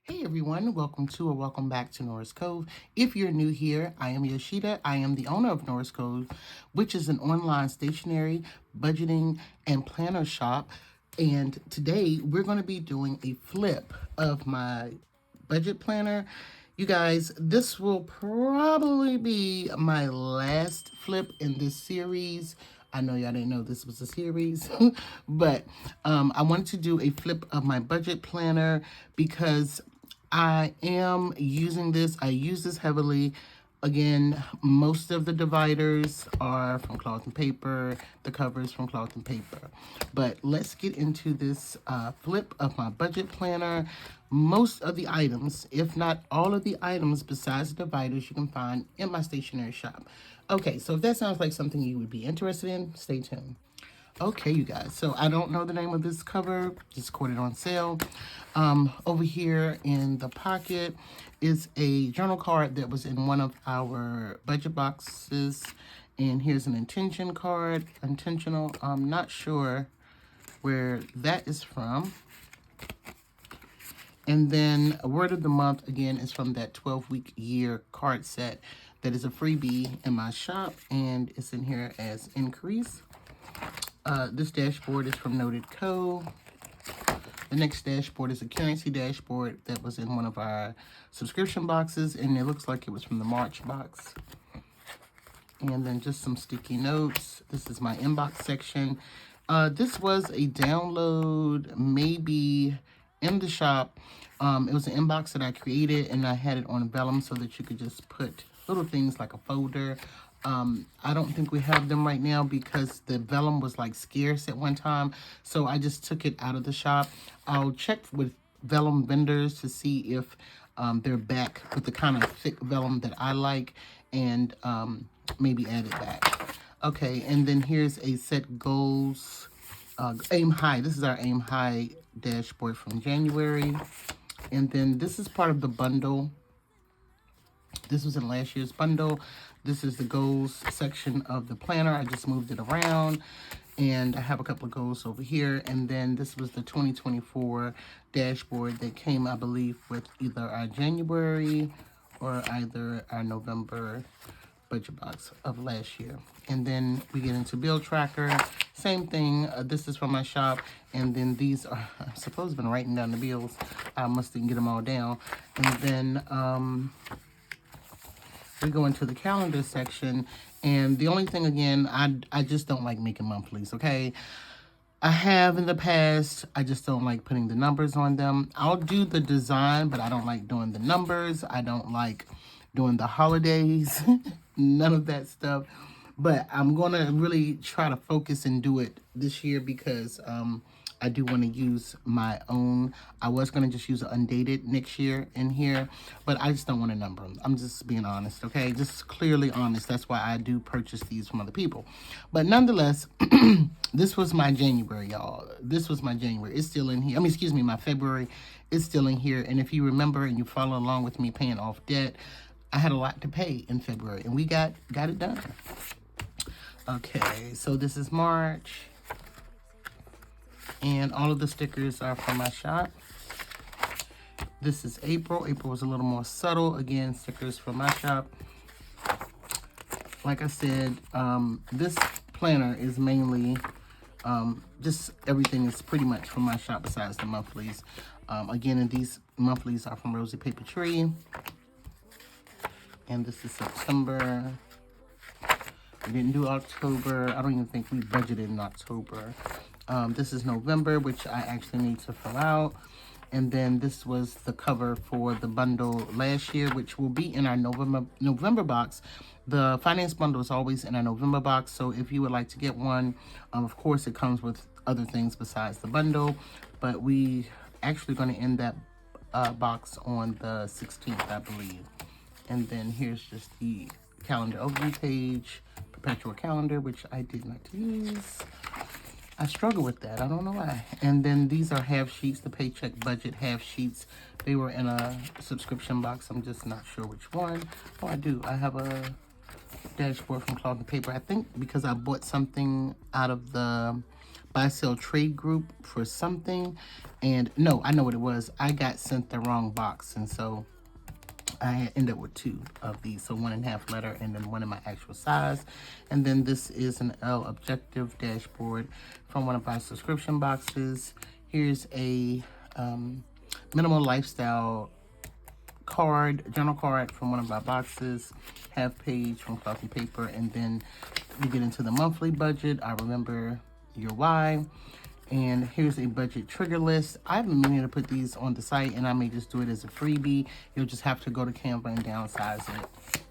Hey everyone, welcome to or welcome back to Norris Cove. If you're new here, I am Yoshida. I am the owner of Norris Cove, which is an online stationery, budgeting, and planner shop. And today we're going to be doing a flip of my budget planner. You guys, this will probably be my last flip in this series. I know y'all didn't know this was a series, but I wanted to do a flip of my budget planner because I am using this. I use this heavily. Again, most of the dividers are from cloth and paper, the covers from cloth and paper. But let's get into this flip of my budget planner. Most of the items, if not all of the items besides the dividers, you can find in my stationery shop. Okay, so if that sounds like something you would be interested in, stay tuned. Okay, you guys. So I don't know the name of this cover. Just caught it on sale. Over here in the pocket is a journal card that was in one of our budget boxes. And here's an intention card. Intentional. I'm not sure where that is from. And then a word of the month, again, is from that 12-week year card set that is a freebie in my shop. And it's in here as increase. This dashboard is from Noted Co. The next dashboard is a currency dashboard that was in one of our subscription boxes, and it looks like it was from the March box. And then just some sticky notes. This is my inbox section. This was a download maybe in the shop. It was an inbox that I created, and I had it on vellum so that you could just put little things like a folder. I don't think we have them right now because the vellum was like scarce at one time. So I just took it out of the shop. I'll check with vellum vendors to see if they're back with the kind of thick vellum that I like, and maybe add it back. Okay, and then here's a set goals. Aim high. This is our aim high dashboard from January. And then this is part of the bundle. This was in last year's bundle. This is the goals section of the planner. I just moved it around, and I have a couple of goals over here. And then this was the 2024 dashboard that came, I believe, with either our January or either our November budget box of last year. And then we get into bill tracker. Same thing. This is from my shop. And then these are, I'm supposed to have been writing down the bills. I must didn't get them all down. And then we go into the calendar section, and the only thing, again, I just don't like making monthlies, okay? I have in the past. I just don't like putting the numbers on them. I'll do the design, but I don't like doing the numbers. I don't like doing the holidays, none of that stuff. But I'm going to really try to focus and do it this year because I do want to use my own. I was going to just use an undated next year in here, but I just don't want to number them. I'm just being honest, okay? Just clearly honest. That's why I do purchase these from other people. But nonetheless, this was my January, y'all. This was my January. It's still in here. I mean, excuse me, my February. It's still in here. And if you remember and you follow along with me paying off debt, I had a lot to pay in February, and we got it done. Okay, so this is March. And all of the stickers are from my shop. This is April. April was a little more subtle. Again, stickers from my shop. Like I said, this planner is mainly just everything is pretty much from my shop besides the monthlies. Again, and these monthlies are from Rosy Paper Tree. And this is September. We didn't do October. I don't even think we budgeted in October. This is November, which I actually need to fill out. And then this was the cover for the bundle last year, which will be in our November box. The finance bundle is always in our November box. So if you would like to get one, of course, it comes with other things besides the bundle. But we actually going to end that box on the 16th, I believe. And then here's just the calendar overview page, perpetual calendar, which I did not use. I struggle with that. I don't know why. And then these are half sheets, the paycheck budget half sheets. They were in a subscription box. I'm just not sure which one. Oh, I do. I have a dashboard from Cloth and Paper. I think because I bought something out of the buy sell trade group for something, and no, I know what it was. I got sent the wrong box, and so I ended up with 2 of these, so 1.5 letter and then 1 in my actual size. And then this is an L objective dashboard from one of my subscription boxes. Here's a minimal lifestyle card, journal card from one of my boxes, half page from Cloth and Paper, and then we get into the monthly budget. I remember your why. And here's a budget trigger list. I've been meaning to put these on the site, and I may just do it as a freebie. You'll just have to go to Canva and downsize it.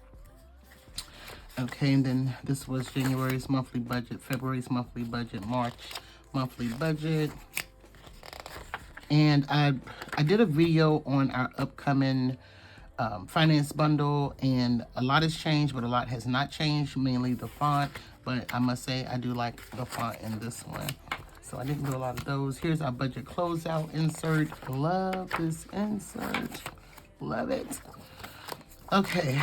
Okay, and then this was January's monthly budget, February's monthly budget, March monthly budget. And I did a video on our upcoming finance bundle, and a lot has changed, but a lot has not changed, mainly the font. But I must say, I do like the font in this one. So I didn't do a lot of those. Here's our budget closeout insert. Love this insert. Love it. Okay.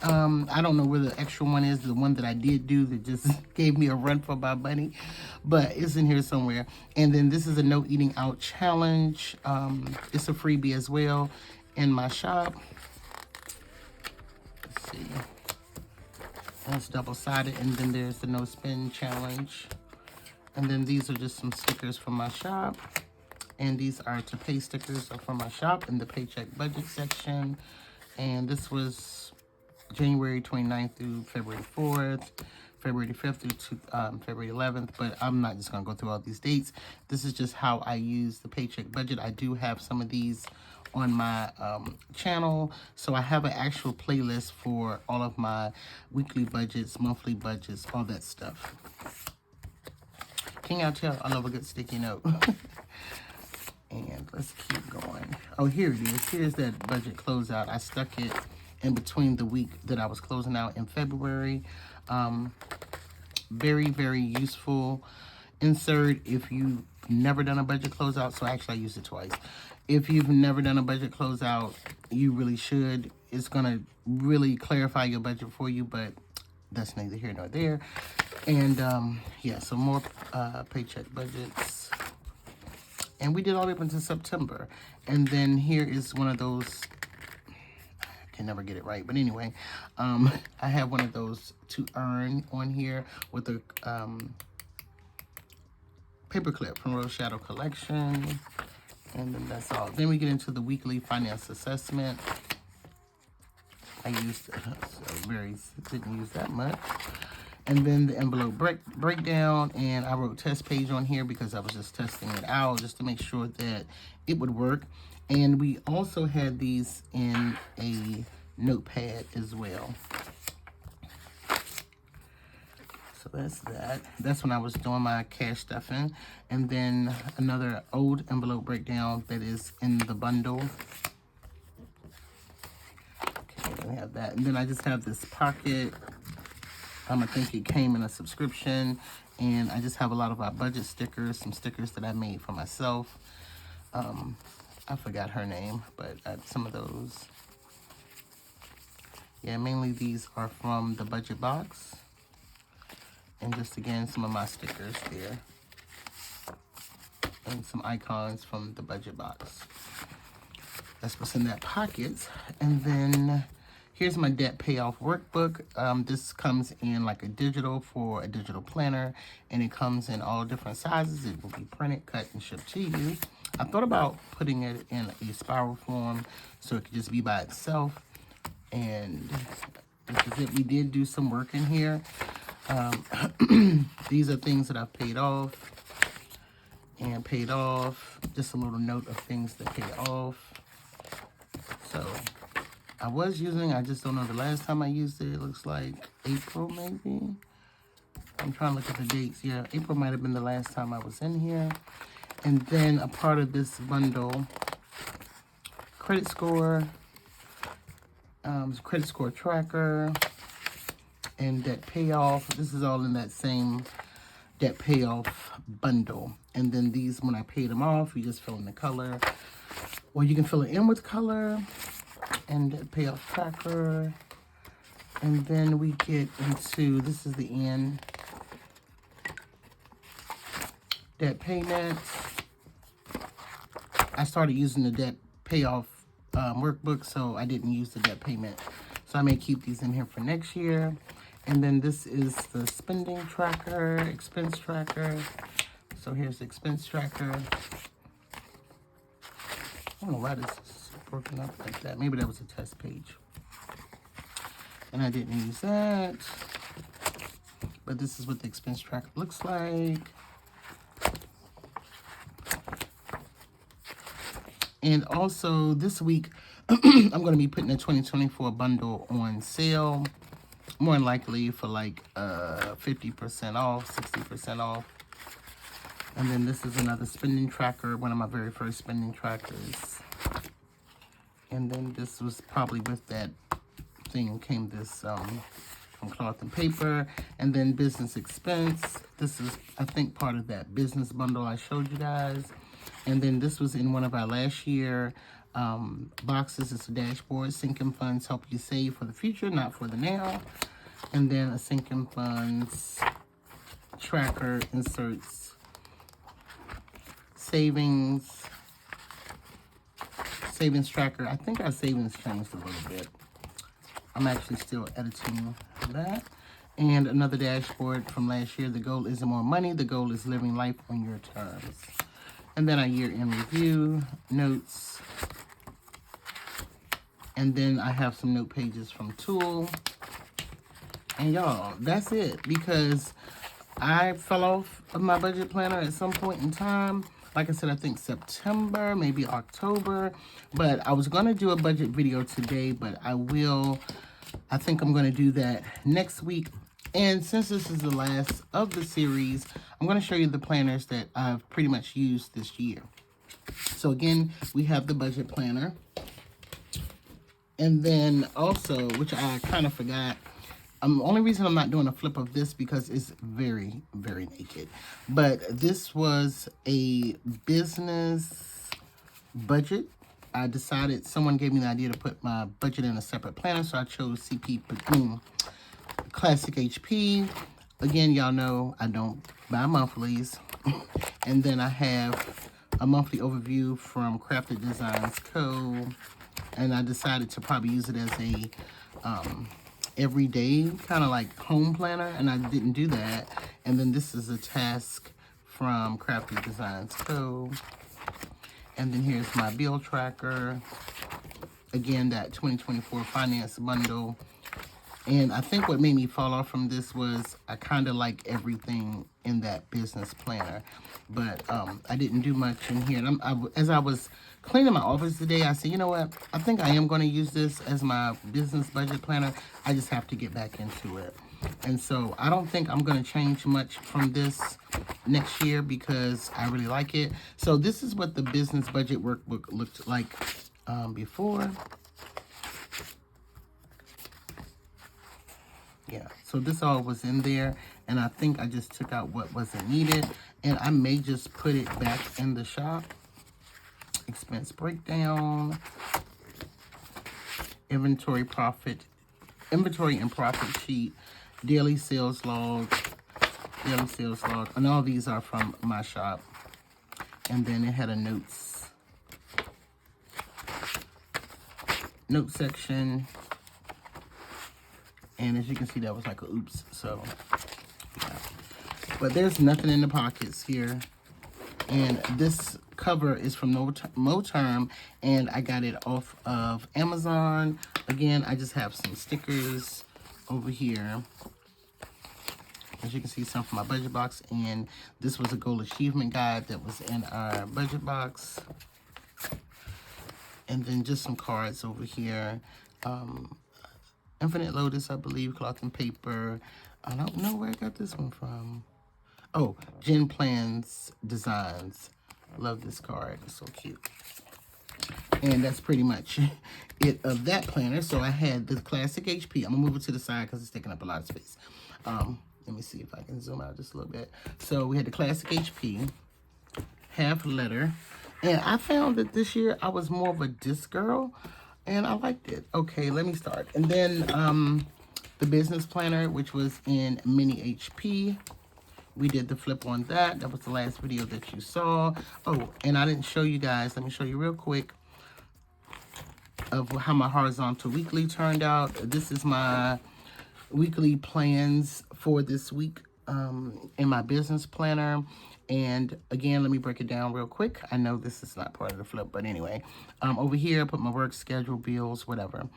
I don't know where the extra one is, the one that I did do that just gave me a run for my money, but it's in here somewhere. And then this is a no eating out challenge. It's a freebie as well in my shop. Let's see. That's double-sided, and then there's the no spin challenge. And then these are just some stickers from my shop. And these are to pay stickers from my shop in the paycheck budget section. And this was January 29th through February 4th, February 5th through February 11th. But I'm not just going to go through all these dates. This is just how I use the paycheck budget. I do have some of these on my channel. So I have an actual playlist for all of my weekly budgets, monthly budgets, all that stuff. Can y'all tell I love a good sticky note? And let's keep going. Oh, here it is. Here's that budget closeout. I stuck it in between the week that I was closing out in February. Very, very useful insert if you've never done a budget closeout. So actually, I used it twice. If you've never done a budget closeout, you really should. It's going to really clarify your budget for you, but that's neither here nor there. And yeah, so more paycheck budgets. And we did all the way up until September. And then here is one of those, I can never get it right, but anyway, I have one of those to earn on here with a paper clip from Rose Shadow Collection. And then that's all. Then we get into the weekly finance assessment. I used, didn't use that much. And then the envelope breakdown, and I wrote test page on here because I was just testing it out just to make sure that it would work. And we also had these in a notepad as well. So that's that. That's when I was doing my cash stuffing. And then another old envelope breakdown that is in the bundle. Okay, I have that. And then I just have this pocket. I think it came in a subscription, and I just have a lot of our budget stickers, some stickers that I made for myself. I forgot her name, but some of those. Yeah, mainly these are from the budget box. And just again, some of my stickers there. And some icons from the budget box. That's what's in that pocket. And then here's my debt payoff workbook. This comes in like a digital for a digital planner, and it comes in all different sizes. It will be printed, cut, and shipped to you. I thought about putting it in a spiral form so it could just be by itself. And this is it. We did do some work in here. These are things that I've paid off and paid off. Just a little note of things that pay off. So I was using, I just don't know the last time I used it. It looks like April maybe. I'm trying to look at the dates. Yeah, April might have been the last time I was in here. And then a part of this bundle, credit score tracker, and debt payoff. This is all in that same debt payoff bundle. And then these, when I paid them off, you just fill in the color. Or you can fill it in with color. And debt payoff tracker. And then we get into, this is the end. debt payment. I started using the debt payoff workbook, so I didn't use the debt payment. So I may keep these in here for next year. And then this is the spending tracker, expense tracker. So here's the expense tracker. I don't know why this is broken up like that. Maybe that was a test page. And I didn't use that. But this is what the expense tracker looks like. And also this week, I'm going to be putting the 2024 bundle on sale. More than likely for like 50% off, 60% off. And then this is another spending tracker, one of my very first spending trackers. And then this was probably with that thing came this from Cloth and Paper. And then business expense. This is, I think, part of that business bundle I showed you guys. And then this was in one of our last year boxes. It's a dashboard. Sinking funds help you save for the future, not for the now. And then a sinking funds tracker inserts savings tracker. I think our savings changed a little bit. I'm actually still editing that. And another dashboard from last year. The goal isn't more money. The goal is living life on your terms. And then our year-end review, notes. And then I have some note pages from Tool. And y'all, that's it. Because I fell off of my budget planner at some point in time. Like I said, I think September, maybe October. But I was going to do a budget video today, but I think I'm going to do that next week. And since this is the last of the series, I'm going to show you the planners that I've pretty much used this year. So again, we have the budget planner. And then also, which I kind of forgot, the only reason I'm not doing a flip of this because it's very, very naked. But this was a business budget. I decided, someone gave me the idea to put my budget in a separate planner, so I chose Classic HP. Again, y'all know I don't buy monthlies. And then I have a monthly overview from Crafted Designs Co. And I decided to probably use it as a everyday kind of like home planner, and I didn't do that. And then this is a task from Crafted Designs Co. And then here's my bill tracker. Again, that 2024 finance bundle. And I think what made me fall off from this was I kind of like everything in that business planner. But I didn't do much in here. And as I was cleaning my office today, I said, you know what? I think I am going to use this as my business budget planner. I just have to get back into it. And so I don't think I'm going to change much from this next year because I really like it. So this is what the business budget workbook looked like before. Yeah, so this all was in there, and I think I just took out what wasn't needed, and I may just put it back in the shop. Expense breakdown, inventory and profit sheet, daily sales log, and all these are from my shop. And then it had a note section. And as you can see, that was like a oops. So, yeah. But there's nothing in the pockets here. And this cover is from Moterm, and I got it off of Amazon. Again, I just have some stickers over here. As you can see, some from my budget box. And this was a goal achievement guide that was in our budget box. And then just some cards over here. Infinite Lotus, I believe, Cloth and Paper. I don't know where I got this one from. Oh, Jen Plans Designs. Love this card. It's so cute. And that's pretty much it of that planner. So I had the Classic HP. I'm going to move it to the side because it's taking up a lot of space. Let me see if I can zoom out just a little bit. So we had the Classic HP, half letter. And I found that this year I was more of a disc girl. And I liked it. Okay, let me start. And then the business planner, which was in mini HP, we did the flip on that. That was the last video that you saw. Oh, and I didn't show you guys. Let me show you real quick of how my horizontal weekly turned out. This is my weekly plans for this week in my business planner. And again, let me break it down real quick. I know this is not part of the flip, but anyway, over here I put my work schedule, bills, whatever.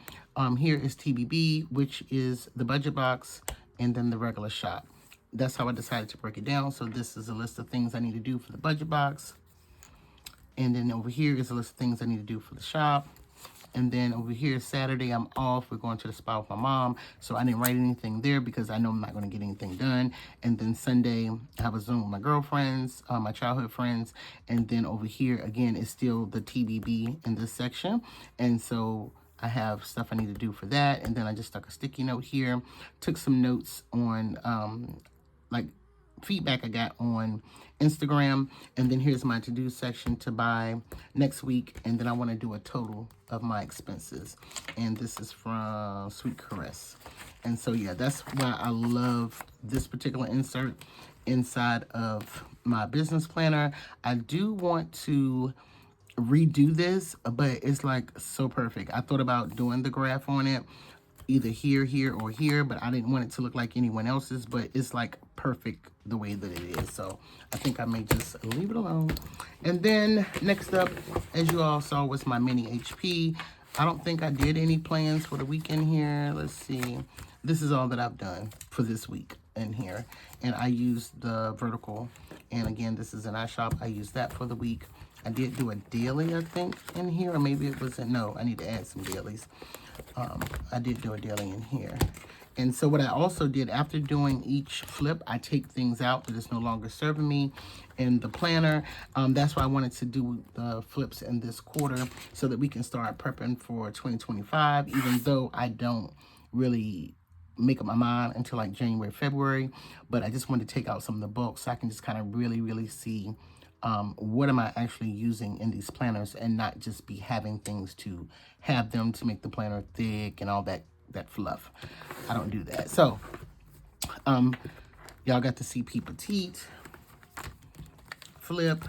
Here is TBB, which is the budget box, and then the regular shop. That's how I decided to break it down. So this is a list of things I need to do for the budget box. And then over here is a list of things I need to do for the shop. And then over here, Saturday, I'm off. We're going to the spa with my mom. So I didn't write anything there because I know I'm not going to get anything done. And then Sunday, I have a Zoom with my girlfriends, my childhood friends. And then over here, again, is still the TBB in this section. And so I have stuff I need to do for that. And then I just stuck a sticky note here. Took some notes on, like, feedback I got on Instagram. And then here's my to-do section to buy next week. And then I want to do a total of my expenses. And this is from Sweet Caress. And so, yeah, that's why I love this particular insert inside of my business planner. I do want to redo this, but it's like so perfect. I thought about doing the graph on it, either here, here, or here, but I didn't want it to look like anyone else's, but it's like perfect the way that it is. So I think I may just leave it alone. And then next up, as you all saw, was my mini HP. I don't think I did any plans for the weekend here. Let's see. This is all that I've done for this week in here. And I used the vertical. And again, this is an iShop. I used that for the week. I did do a daily, I think, in here. Or maybe it wasn't. No, I need to add some dailies. I did do a daily in here. And so what I also did after doing each flip, I take things out that is no longer serving me in the planner. That's why I wanted to do the flips in this quarter so that we can start prepping for 2025, even though I don't really make up my mind until like January, February. But I just wanted to take out some of the bulk so I can just kind of really see what am I actually using in these planners and not just be having things to have them to make the planner thick and all that fluff. I don't do that. So, y'all got the CP Petite flip,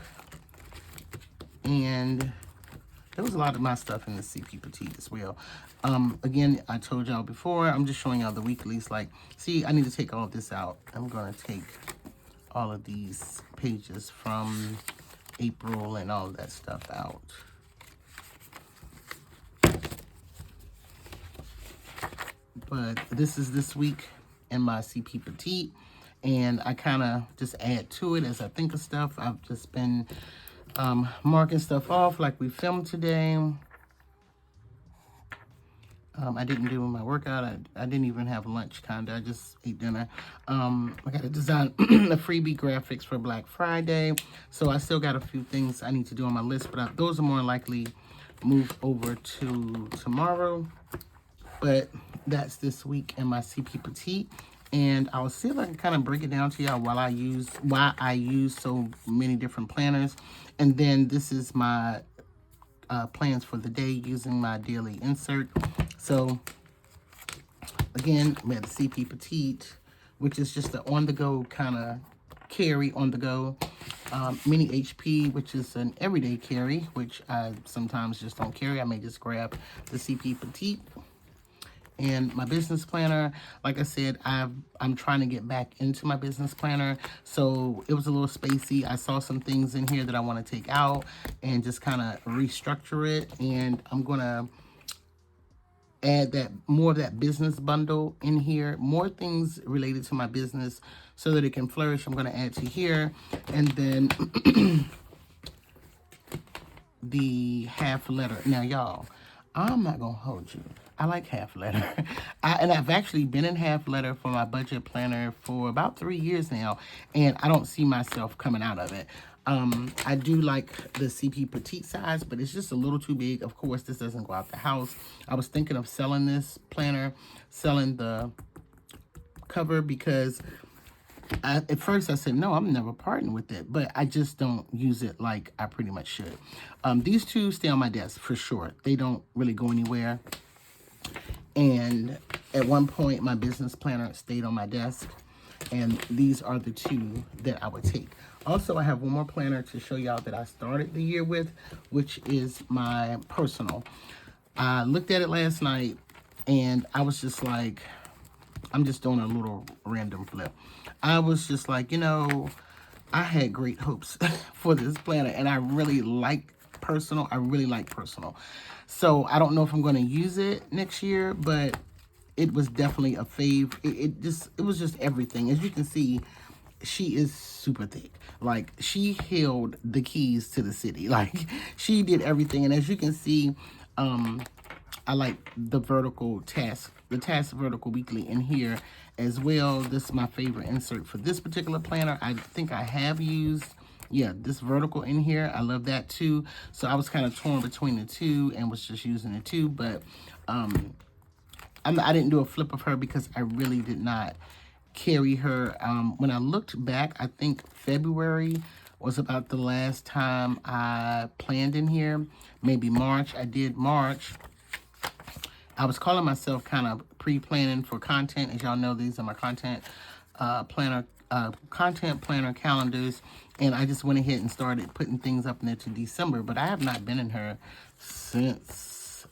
and there was a lot of my stuff in the CP Petite as well. Again, I told y'all before, I'm just showing y'all the weeklies. Like, see, I need to take all of this out. I'm going to take all of these pages from April and all of that stuff out. But this is this week in my CP Petite, and I kind of just add to it as I think of stuff. I've just been marking stuff off like we filmed today. I didn't do my workout. I didn't even have lunch, kind of. I just ate dinner. I got to design the freebie graphics for Black Friday. So I still got a few things I need to do on my list, but those are more likely move over to tomorrow. But that's this week in my CP Petite. And I'll see if I can kind of break it down to y'all why I use so many different planners. And then this is my plans for the day using my daily insert. So again, we have the CP Petite, which is just the on-the-go kind of carry on the go. Mini HP, which is an everyday carry, which I sometimes just don't carry. I may just grab the CP Petite. And my business planner, like I said, I'm trying to get back into my business planner. So it was a little spacey. I saw some things in here that I want to take out and just kind of restructure it. And I'm going to add more of that business bundle in here. More things related to my business so that it can flourish. I'm going to add to here. And then the half letter. Now, y'all, I'm not going to hold you. I like half letter. And I've actually been in half letter for my budget planner for about 3 years now, and I don't see myself coming out of it. I do like the CP Petite size, but it's just a little too big. Of course, this doesn't go out the house. I was thinking of selling this planner, selling the cover, because at first I said, no, I'm never parting with it, but I just don't use it like I pretty much should. These two stay on my desk for sure. They don't really go anywhere. And at one point, my business planner stayed on my desk. And these are the two that I would take. Also, I have one more planner to show y'all that I started the year with, which is my personal. I looked at it last night, and I was just like, I'm just doing a little random flip. I was just like, I had great hopes for this planner, and I really like personal. I really like personal. So I don't know if I'm going to use it next year, but it was definitely a fave. It was just everything. As you can see, she is super thick. Like, she held the keys to the city. Like, she did everything. And as you can see, I like the task vertical weekly in here as well. This is my favorite insert for this particular planner. I think I have used, yeah, this vertical in here. I love that too. So I was kind of torn between the two and was just using the two. But I didn't do a flip of her because I really did not carry her. When I looked back, I think February was about the last time I planned in here. Maybe March. I did March. I was calling myself kind of pre-planning for content. As y'all know, these are my content planner calendars. And I just went ahead and started putting things up in there to December. But I have not been in her since,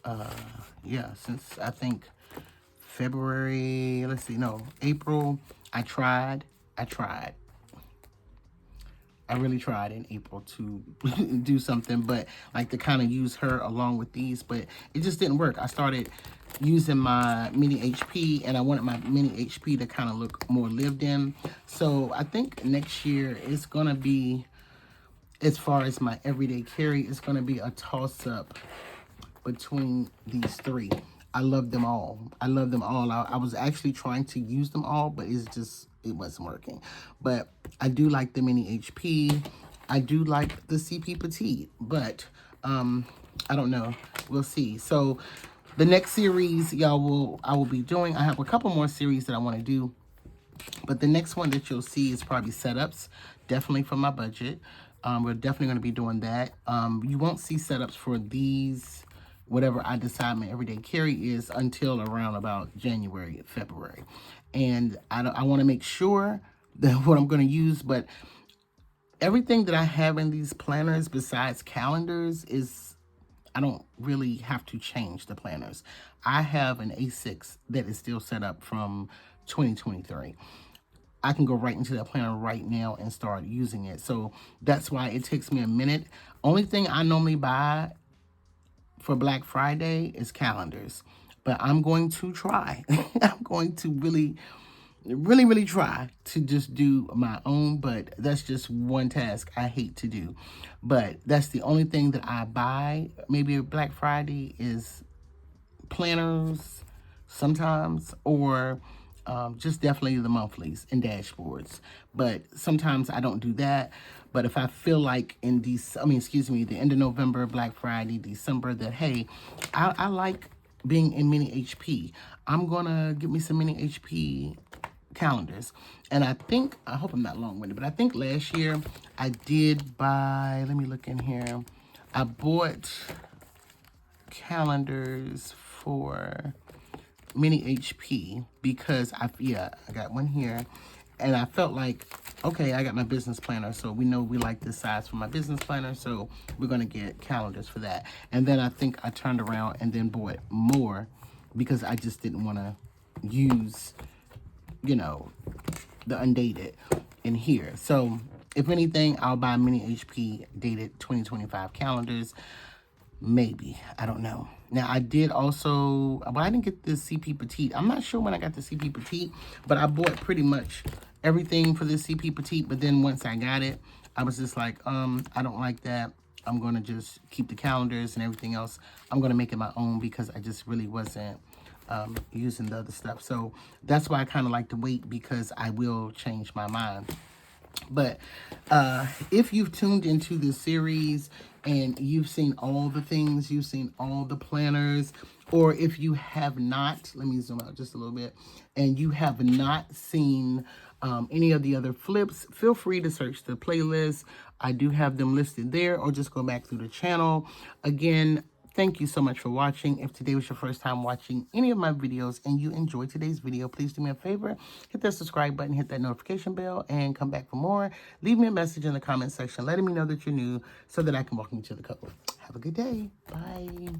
since I think February, April. I tried. I really tried in April to do something, but like to kind of use her along with these, but it just didn't work. I started using my mini HP, and I wanted my mini HP to kind of look more lived in. So I think next year is going to be, as far as my everyday carry, it's going to be a toss-up between these three. I love them all. I was actually trying to use them all, but it wasn't working. But I do like the mini HP. I do like the CP Petite, but I don't know. We'll see. So the next series, I will be doing, I have a couple more series that I want to do. But the next one that you'll see is probably setups, definitely for my budget. We're definitely going to be doing that. You won't see setups for these, whatever I decide my everyday carry is, until around about January, February. And I want to make sure that what I'm going to use, but everything that I have in these planners besides calendars is, I don't really have to change the planners. I have an A6 that is still set up from 2023. I can go right into that planner right now and start using it. So that's why it takes me a minute. Only thing I normally buy for Black Friday is calendars. But I'm going to try. I'm going to really try to just do my own, but that's just one task I hate to do. But that's the only thing that I buy maybe Black Friday is planners sometimes, or just definitely the monthlies and dashboards. But sometimes I don't do that. But if I feel like the end of November, Black Friday, December, that, hey, I like being in mini HP, I'm gonna get me some mini HP calendars. And I hope I'm not long-winded, but I think last year I did buy, let me look in here, I bought calendars for mini HP because I got one here, and I felt like, okay, I got my business planner, so we know we like this size for my business planner, so we're gonna get calendars for that. And then I think I turned around and then bought more because I just didn't want to use, the undated in here. So if anything, I'll buy mini HP dated 2025 calendars. Maybe. I don't know. Now, I did also, but I didn't get the CP Petite. I'm not sure when I got the CP Petite, but I bought pretty much everything for this CP Petite. But then once I got it, I was just like, I don't like that. I'm going to just keep the calendars and everything else. I'm going to make it my own because I just really wasn't using the other stuff. So that's why I kind of like to wait, because I will change my mind. But if you've tuned into this series and you've seen all the things, you've seen all the planners, or if you have not, let me zoom out just a little bit, and you have not seen any of the other flips, feel free to search the playlist. I do have them listed there, or just go back through the channel. Again, Thank you so much for watching. If today was your first time watching any of my videos and you enjoyed today's video, please do me a favor, hit that subscribe button, hit that notification bell, and come back for more. Leave me a message in the comment section letting me know that you're new so that I can welcome you to the code. Have a good day. Bye.